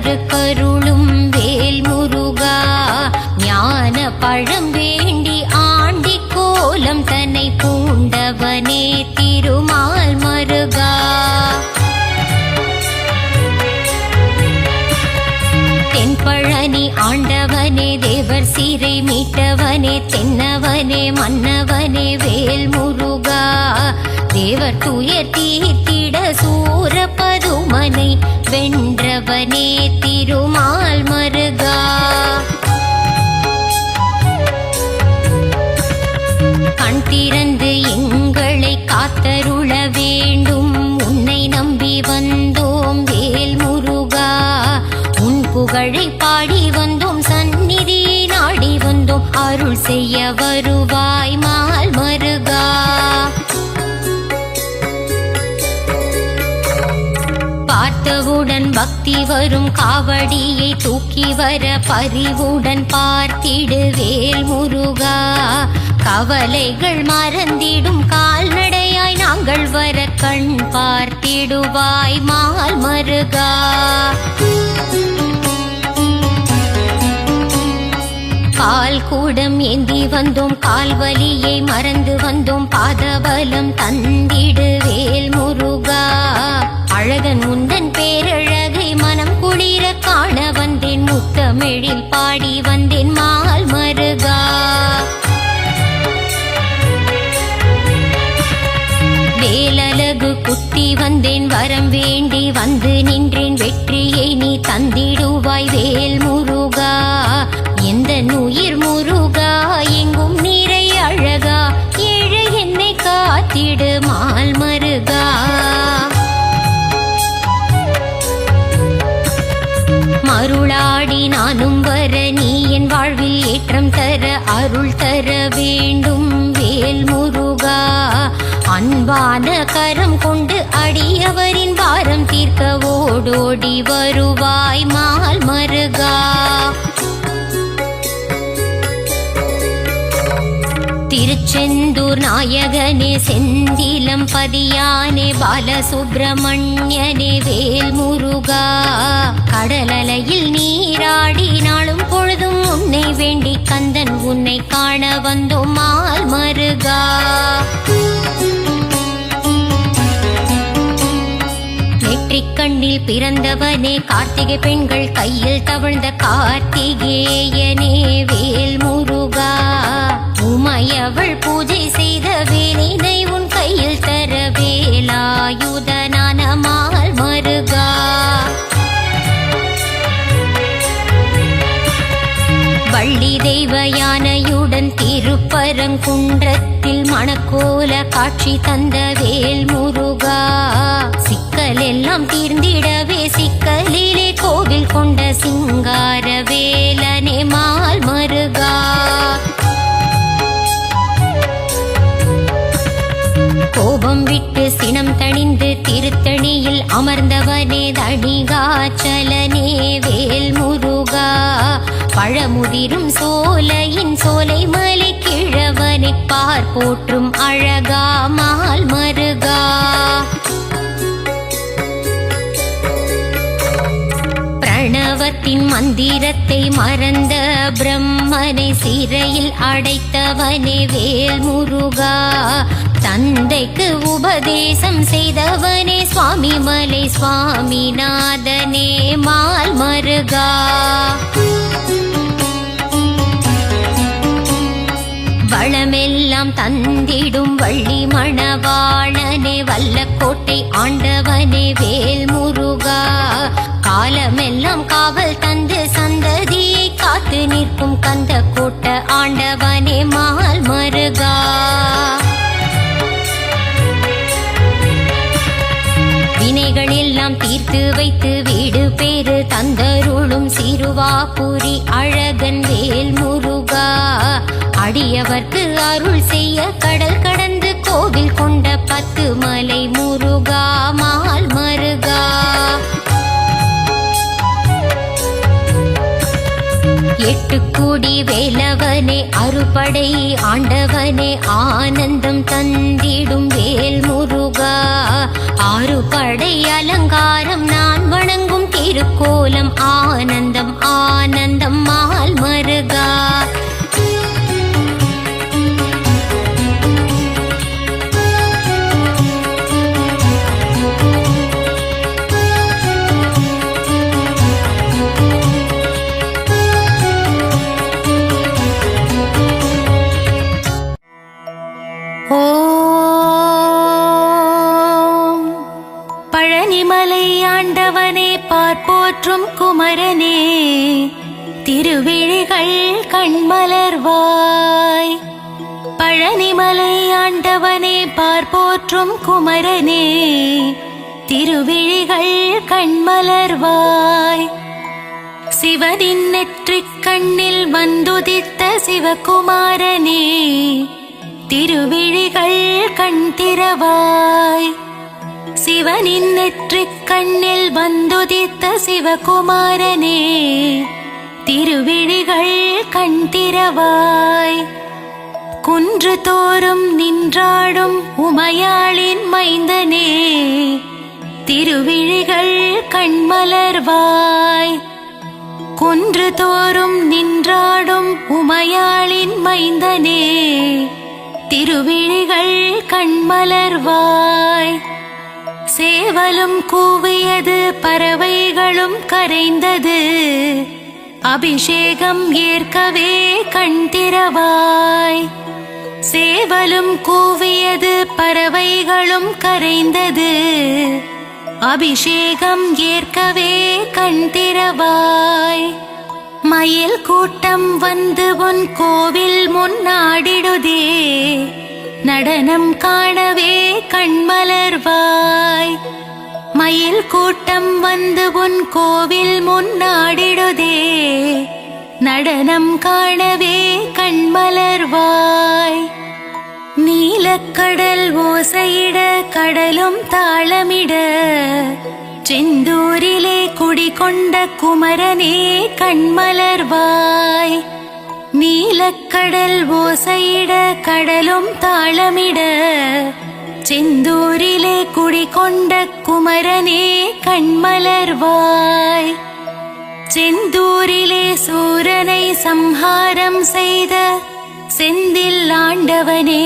கருளும் வேல் முருகா, ஞான பழம் வேண்டி ஆண்டி கோலம் தன்னை பூண்டவனே திருமால் மருகா. தென்பழனி ஆண்டவனே, தேவர் சீரை மீட்டவனே, தென்னவனே மன்னவனே வேல் முருகா, தேவர் துயர் தீர்த்திட சூர பதுமனை வென்றவனே திருமால் மருகா. கண் திறந்து எங்களை காத்தருள வேண்டும், உன்னை நம்பி வந்தோம் வேல் முருகா, உன் புகழை பாடி வந்தோம், சந்நிதி நாடி வந்தோம், அருள் செய்ய வருவாய் மால் மருகா. பார்த்தவுடன் பக்தி வரும், காவடியை தூக்கி வர பரிவுடன் பார்த்திடு வேல் முருகா, கவலைகள் மறந்திடும் கால்நடையாய் நாங்கள் வர கண் பார்த்திடுவாய் மால் மருகா. பால் கூடம் ஏந்தி வந்தோம், கால்வலியை மறந்து வந்தோம், பாதபலம் தந்திடு வேல் முருகா, அழகன் உந்தன் பேரழகை மனம் குளிர காண வந்தேன், முத்தமிழில் பாடி வந்தேன் மால் மருகா. வேலழகு குத்தி வந்தேன், வரம் வேண்டி வந்து நின்றேன், வெற்றியை நீ தந்திடுவாய் வேல் முருகா, எந்த உயிர் முருகா எங்கும் நீரை அழகா, ஏழை என்னை காத்திடு மால் மருகா. மருளாடி நானும் வர, நீ என் வாழ்வில் ஏற்றம் தர, அருள் தர வேண்டும் வேல் முருகா, அன்பான கரம் கொண்டு அடியவரின் பாரம் தீர்க்க ஓடோடி வருவாய் மால் மருகா. திருச்செந்தூர் நாயகனே, செந்திலம் பதியானே, பாலசுப்பிரமணியனே வேல் முருகா, கடலலையில் நீராடி நாளும் பொழுதும் உன்னை வேண்டி கந்தன் உன்னை காண வந்தோம் மால் மருகா. நெற்றிக் கண்ணில் பிறந்தவனே, கார்த்திகை பெண்கள் கையில் தவழ்ந்த கார்த்திகேயனே வேல் முருகா, உமையவள் பூஜை செய்த வேலினை உன் கையில் தர வேலாயுதனான மால் மருகா. வள்ளி தெய்வ யானையுடன் திருப்பரங்குன்றத்தில் மணக்கோல காட்சி தந்த வேல் முருகா, சிக்கல் எல்லாம் தீர்ந்திடவே சிக்கலிலே கோவில் கொண்ட சிங்கார வேலனே மால் மருகா. கோபம் விட்டு சினம் தணிந்து திருத்தணியில் அமர்ந்தவனே தணிகாச்சலனே வேல் முருகா, பழமுதிரும் சோலையின் சோலை மலை கிழவனை பார் போற்றும் அழகா மால் மருகா. பிரணவத்தின் மந்திரத்தை மறந்த பிரம்மனை சிறையில் அடைத்தவனே வேல் முருகா, தந்தைக்கு உபதேசம் செய்தவனே சுவாமி மலை சுவாமிநாதனே மால் மருகா. வளமெல்லாம் தந்திடும் வள்ளி மணவாளனே, வல்லக்கோட்டை ஆண்டவனே வேல் முருகா, காலமெல்லாம் காவல் தந்து சந்ததியை காத்து நிற்கும் கந்த கோட்ட ஆண்டவனே மால் மருகா. வினைகள் எல்லாம் தீர்த்து வைத்து வீடு பேரு தந்தருளும் சிறுவாபுரி அழகன் வேல் முருகா, அடியவர்க்கு அருள் செய்ய கடல் கடந்து கோவில் கொண்ட 10 மலை முருகா மால் மருகா. எட்டுக்கூடி வேலவனே அறுபடை ஆண்டவனே ஆனந்தம் தந்திடும் வேல் முருகா. ஆறுபடை அலங்காரம் நான் வணங்கும் திருக்கோலம் ஆனந்தம் ஆனந்தம் மால் மருகா. பழனிமலை ஆண்டவனே பார்ப்போற்றும் குமரனே திருவிழிகள் கண்மலர்வாய். பழனிமலை ஆண்டவனே பார்ப்போற்றும் குமரனே திருவிழிகள் கண்மலர்வாய். சிவனின் நெற்றிக் கண்ணில் வந்துதித்த சிவகுமாரனே திருவிழிகள் கண் திறவாய். சிவனின் நெற்றிக் கண்ணில் வந்துதித்த சிவகுமாரனே திருவிழிகள் கண் திறவாய். குன்று தோறும் நின்றாடும் உமையாளின் மைந்தனே திருவிழிகள் கண்மலர்வாய். குன்று தோறும் நின்றாடும் உமையாளின் மைந்தனே திருவிழிகள் கண்மலர்வாய். சேவலும் கூவியது பறவைகளும் கரைந்தது அபிஷேகம் ஏற்கவே கண் திறவாய். சேவலும் கூவியது பறவைகளும் கரைந்தது அபிஷேகம் ஏற்கவே கண் திறவாய். மயில் கூட்டம் வந்து உன் கோவில் முன்னாடிடுதே நடனம் காணவே கண்மலர்வாய். மயில் கூட்டம் வந்து உன் கோவில் முன்னாடிடுதே நடனம் காணவே கண்மலர்வாய். நீலக்கடல் ஓசையிட கடலும் தாளமிட செந்தூரிலே குடிகொண்ட குமரனே கண்மலர்வாய். நீலக்கடல் ஓசையிட கடலும் தாளமிட செந்தூரிலே குடிகொண்ட குமரனே கண்மலர்வாய். செந்தூரிலே சூரனை சம்ஹாரம் செய்த செந்தில் ஆண்டவனே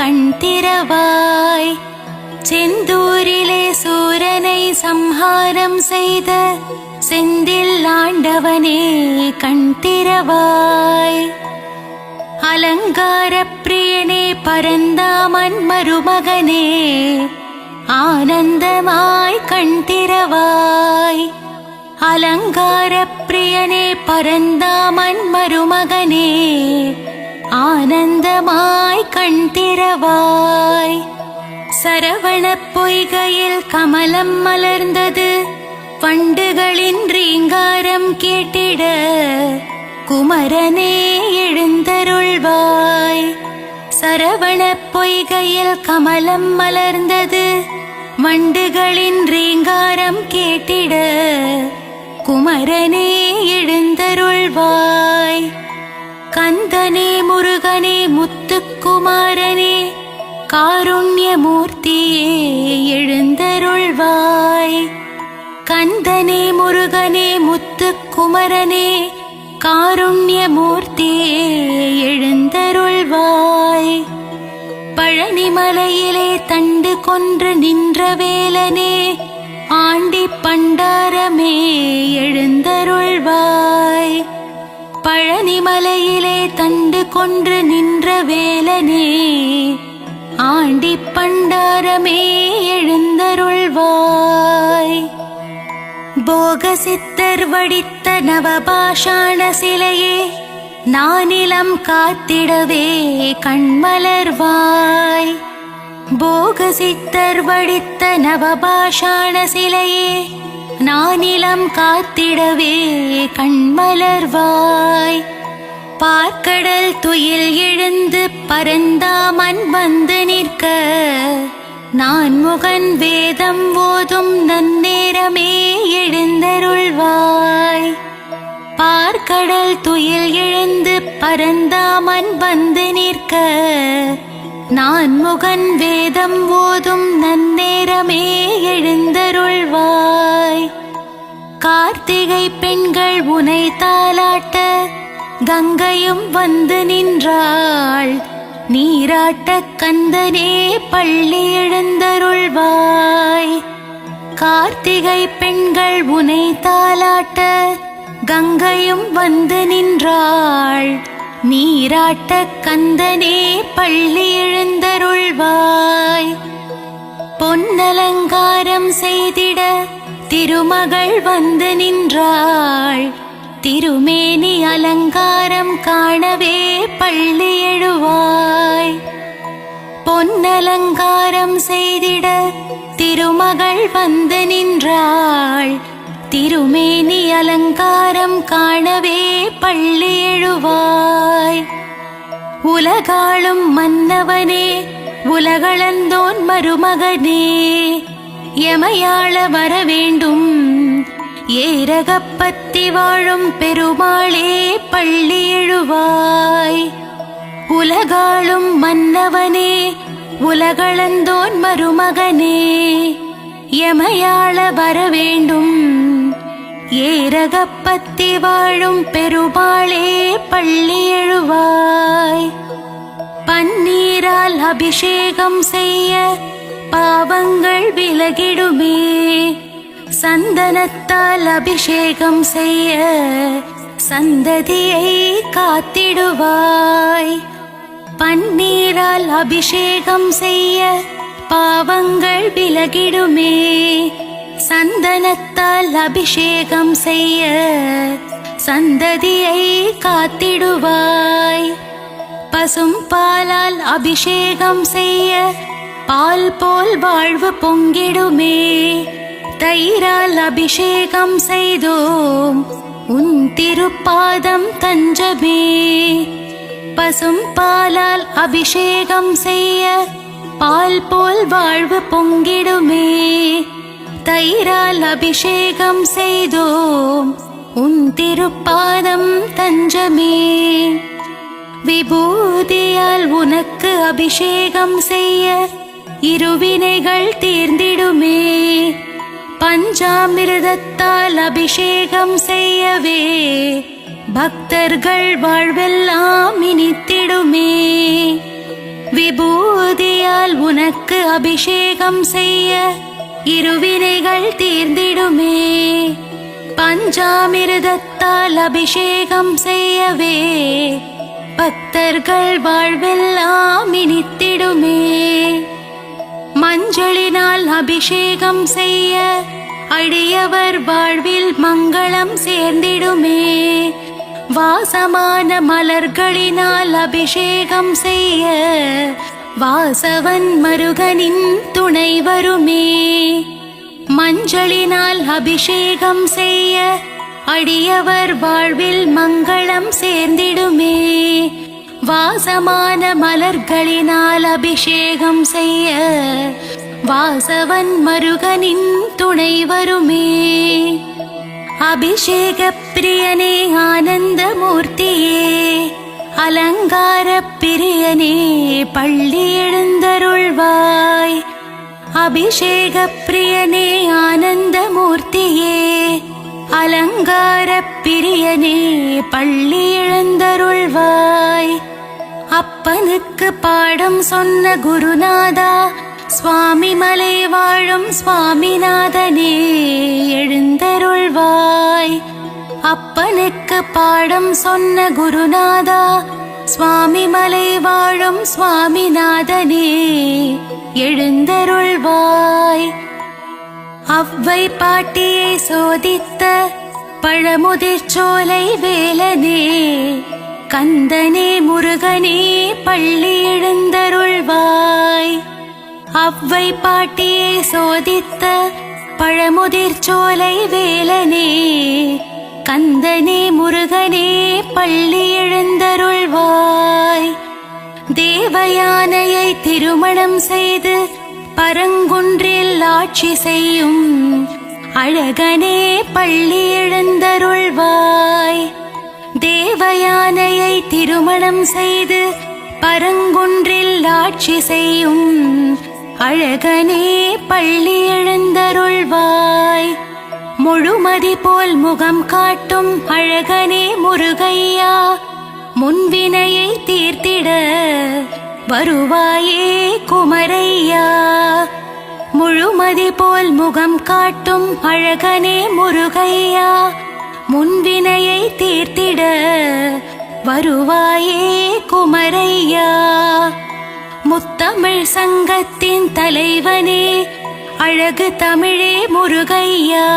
கண் திறவாய். செந்தூரிலே சூரனை சம்ஹாரம் செய்த செந்தில் ஆண்டவனே கண் திறவாய். அலங்கார பிரியனே பரந்தாமன் மருமகனே ஆனந்தமாய் கண் திறவாய். அலங்கார பிரியனே பரந்தாமன் மருமகனே ஆனந்தமாய் கண் திறவாய். சரவண பொய்கையில் கமலம் மலர்ந்தது வண்டுகளின் ரீங்காரம் கேட்டிட குமரனே எழுந்தருள்வாய். சரவண பொய்கையில் கமலம் மலர்ந்தது வண்டுகளின் ரீங்காரம் கேட்டிட குமரனே எழுந்தருள்வாய். கந்தனே முருகனே முத்துக்குமாரனே காருண்யமூர்த்தியே எழுந்தருள்வாய். கந்தனே முருகனே முத்துக்குமரனே காருண்யமூர்த்தியே எழுந்தருள்வாய். பழனிமலையிலே தண்டு கொன்று நின்ற வேலனே ஆண்டி பண்டாரமே எழுந்தருள்வாய். பழனிமலையிலே தண்டு கொன்று நின்ற வேலனே ஆண்டி பண்டாரமே எழுந்தருள்வாய். போகசித்தர் வடித்த நவபாஷாண சிலையே நானிலம் காத்திடவே கண்மலர்வாய். போகசித்தர் வடித்த நவபாஷாண சிலையே நானிலம் காத்திடவே கண்மலர்வாய். பார்க்கடல் துயில் எழுந்து பரந்தாமன் வந்து நிற்க நான் முகன் வேதம் ஓதும் நன்னேரமே எழுந்தருள்வாய். பார்க்கடல் துயில் எழுந்து பரந்தாமன் வந்து நிற்க நான் முகன் வேதம் ஓதும் நன்னேரமே எழுந்தருள்வாய். கார்த்திகை பெண்கள் உனை தாலாட்ட கங்கையும் வந்து நின்றாள். நீராட்ட கந்தனே பள்ளி எழுந்தருள்வாய். கார்த்திகை பெண்கள் உனை தாலாட்ட கங்கையும் வந்து நின்றாள். நீராட்ட கந்தனே பள்ளி எழுந்தருள்வாய். பொன்னலங்காரம் செய்திட திருமகள் வந்து நின்றாள். திருமேனி அலங்காரம் காணவே பள்ளி எழுவாய். பொன்னலங்காரம் செய்திட திருமகள் வந்து நின்றாள். திருமேனி அலங்காரம் காணவே பள்ளி எழுவாய். உலகாளும் மன்னவனே உலகளந்தோன் மருமகனே எமையாள வர வேண்டும். ஏரகப்பத்தி வாழும் பெருமாளே பள்ளி எழுவாய். உலகாளும் மன்னவனே உலகளந்தோன் மருமகனே எமையாள வர வேண்டும். ஏரகப்பத்தி வாழும் பெருமாளே பள்ளி எழுவாய். பன்னீரால் அபிஷேகம் செய்ய பாவங்கள் விலகிடுமே. சந்தனத்தால் அபிஷேகம் செய்ய சந்ததியை காத்திடுவாய். பன்னீரால் அபிஷேகம் செய்ய பாவங்கள் விலகிடுமே. சந்தனத்தால் அபிஷேகம் செய்ய சந்ததியை காத்திடுவாய். பசும் பாலால் அபிஷேகம் செய்ய பால் போல் வாழ்வு பொங்கிடுமே. தயிரால் அபிஷேகம் செய்தோம் உன் திருப்பாதம் தஞ்சமே. பசும் பாலால் அபிஷேகம் செய்ய பால் போல் வாழ்வு பொங்கிடுமே. தயிரால் அபிஷேகம் செய்தோம் உன் திருப்பாதம் தஞ்சமே. விபூதியால் உனக்கு அபிஷேகம் செய்ய இருவினைகள் தீர்ந்திடுமே. பஞ்சாமிர்தத்தால் அபிஷேகம் செய்யவே பக்தர்கள் வாழ்வெல்லாம் இனித்திடுமே. விபூதியால் உனக்கு அபிஷேகம் செய்ய இருவினைகள் தீர்ந்திடுமே. பஞ்சாமிர்தத்தால் அபிஷேகம் செய்யவே பக்தர்கள் வாழ்வெல்லாம் இனித்திடுமே. மஞ்சளினால் அபிஷேகம் செய்ய அடியவர் வாழ்வில் மங்களம் சேர்ந்திடுமே. வாசமான மலர்களினால் அபிஷேகம் செய்ய வாசவன் மருகனின் துணை வருமே. மஞ்சளினால் அபிஷேகம் செய்ய அடியவர் வாழ்வில் மங்களம் சேர்ந்திடுமே. வாசமான மலர்களினால் அபிஷேகம் செய்ய வாசவன் மருகனின் துணை வருமே. அபிஷேக பிரியனே ஆனந்த மூர்த்தியே அலங்கார பிரியனே பள்ளி எழுந்தருள்வாய். அபிஷேக பிரியனே ஆனந்த மூர்த்தியே அலங்கார பிரியனே பள்ளி எழுந்தருள்வாய். அப்பனுக்கு பாடம் சொன்ன குருநாதா சுவாமி மலை வாழும் சுவாமிநாதனே எழுந்தருள்வாய். அப்பனுக்கு பாடம் சொன்ன குருநாதா சுவாமி மலை வாழும் சுவாமிநாதனே எழுந்தருள்வாய். அவ்வை பாட்டியை சோதித்த பழமுதிர்ச்சோலை வேலனே கந்தனே முருகனே பள்ளி எழுந்தருள்வாய். அவ்வை பாட்டியை சோதித்த பழமுதிர்ச்சோலை வேலனே கந்தனே முருகனே பள்ளி எழுந்தருள்வாய். தேவயானையை திருமணம் செய்து பரங்குன்றில் ஆட்சி செய்யும் அழகனே பள்ளி எழுந்தருள்வாய். தேவயானையை திருமணம் செய்து பரங்குன்றில் ஆட்சி செய்யும் அழகனே பள்ளி எழுந்தருள்வாய். முழுமதி போல் முகம் காட்டும் அழகனே முருகையா, முன்வினையை தீர்த்திட வருவாயே குமரையா. முழுமதி போல் முகம் காட்டும் அழகனே முருகையா, முன்வினையை தீர்த்திட வருவாயே குமரையா. முத்தமிழ் சங்கத்தின் தலைவனே அழகு தமிழே முருகையா,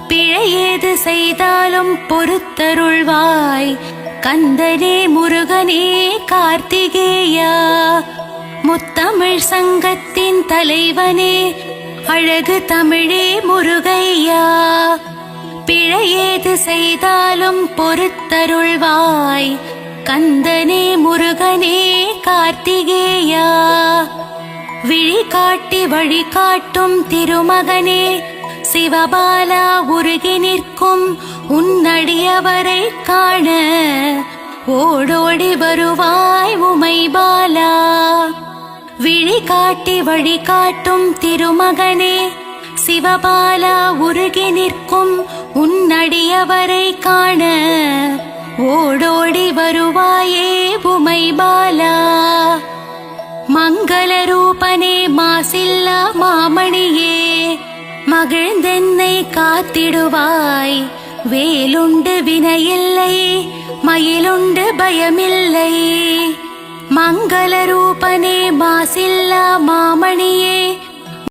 பிழையேது செய்தாலும் பொறுத்தருள்வாய் கந்தனே முருகனே கார்த்திகேயா. முத்தமிழ் சங்கத்தின் தலைவனே அழகு தமிழே முருகையா, பிழையேது செய்தாலும் பொறுத்தருள்வாய் கந்தனே முருகனே கார்த்திகேயா. விழி காட்டி வழி காட்டும் திருமகனே சிவபாலா, உருகி நிற்கும் உன்னடியவரை காண ஓடோடி வருவாய் உமைபாலா. விழி காட்டி வழி காட்டும் திருமகனே சிவபாலா, உருகி நிற்கும் உன்னடியவரை காண ஓடோடி வருவாயே உமைபாலா. மங்கள ரூபனே மாசில்லா மாமணியே, மகிழ்ந்தென்னை காத்திடுவாய். வேலுண்டு வினையில்லை, மயிலுண்டு பயமில்லை. மங்கள ரூபனே மாசில்லா மாமணியே,